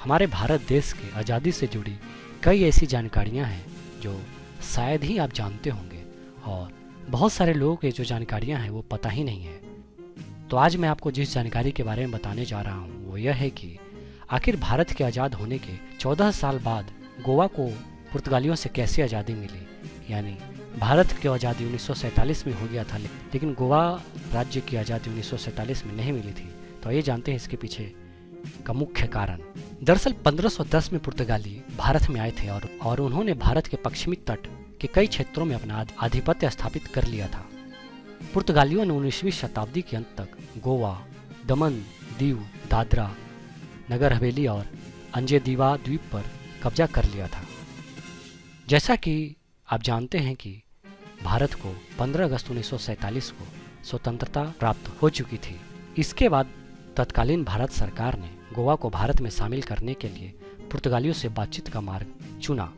हमारे भारत देश के आज़ादी से जुड़ी कई ऐसी जानकारियां हैं जो शायद ही आप जानते होंगे और बहुत सारे लोगों को जो जानकारियां हैं वो पता ही नहीं है। तो आज मैं आपको जिस जानकारी के बारे में बताने जा रहा हूँ वो यह है कि आखिर भारत के आज़ाद होने के 14 साल बाद गोवा को पुर्तगालियों से कैसे आज़ादी मिली। यानी भारत की आज़ादी 1947 में हो गया था, लेकिन गोवा राज्य की आज़ादी 1947 में नहीं मिली थी। तो ये जानते हैं इसके पीछे का मुख्य कारण। दरअसल 1510 में पुर्तगाली भारत में आए थे और उन्होंने भारत के पश्चिमी तट के कई क्षेत्रों में अपना आधिपत्य स्थापित कर लिया था। पुर्तगालियों ने 19वीं शताब्दी के अंत तक गोवा, दमन, दीव, दादरा नगर हवेली और अंजेदीवा द्वीप पर कब्जा कर लिया था। जैसा कि आप जानते हैं कि भारत को 15 अगस्त 1947 को स्वतंत्रता प्राप्त हो चुकी थी। इसके बाद तत्कालीन भारत सरकार ने गोवा को भारत में शामिल करने के लिए पुर्तगालियों से बातचीत का मार्ग चुना,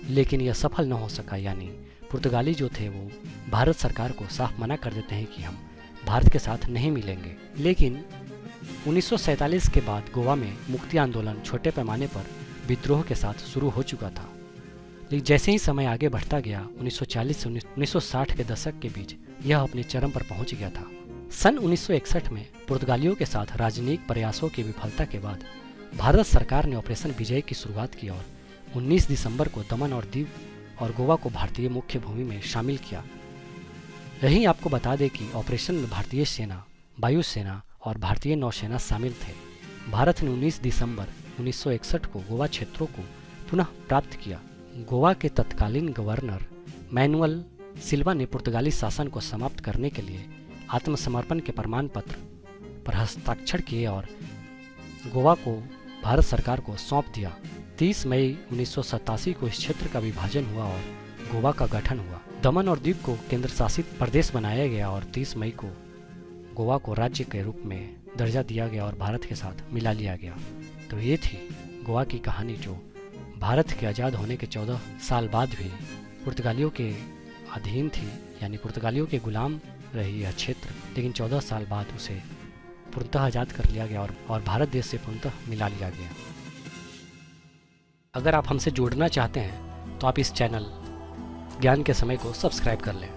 लेकिन यह सफल न हो सका। यानी पुर्तगाली जो थे वो भारत सरकार को साफ मना कर देते हैं कि हम भारत के साथ नहीं मिलेंगे। लेकिन 1947 के बाद गोवा में मुक्ति आंदोलन छोटे पैमाने पर विद्रोह के साथ शुरू हो चुका था। लेकिन जैसे ही समय आगे बढ़ता गया 1940 से 1960 के दशक के बीच यह अपने चरम पर पहुंच गया था। सन 1961 में पुर्तगालियों के साथ राजनयिक प्रयासों की विफलता के बाद भारत सरकार ने ऑपरेशन विजय की शुरुआत की और 19 दिसंबर को दमन और दीव और गोवा को भारतीय मुख्य भूमि में शामिल किया। यही आपको बता दें कि ऑपरेशन में भारतीय सेना, वायुसेना और भारतीय नौसेना शामिल थे। भारत ने 19 दिसंबर 1961 को गोवा क्षेत्रों को पुनः प्राप्त किया। गोवा के तत्कालीन गवर्नर मैनुअल सिल्वा ने पुर्तगाली शासन को समाप्त करने के लिए आत्मसमर्पण के प्रमाण पत्र पर हस्ताक्षर किए और गोवा को भारत सरकार को सौंप दिया। 30 मई 1987 को इस क्षेत्र का विभाजन हुआ और गोवा का गठन हुआ। दमन और दीव को केंद्र शासित प्रदेश बनाया गया और 30 मई को गोवा को राज्य के रूप में दर्जा दिया गया और भारत के साथ मिला लिया गया। तो ये थी गोवा की कहानी जो भारत के आज़ाद होने के 14 साल बाद भी पुर्तगालियों के अधीन थी, यानी पुर्तगालियों के गुलाम रही यह क्षेत्र, लेकिन 14 साल बाद उसे पूर्णतः आज़ाद कर लिया गया और भारत देश से पूर्णतः मिला लिया गया। अगर आप हमसे जुड़ना चाहते हैं तो आप इस चैनल ज्ञान के समय को सब्सक्राइब कर लें।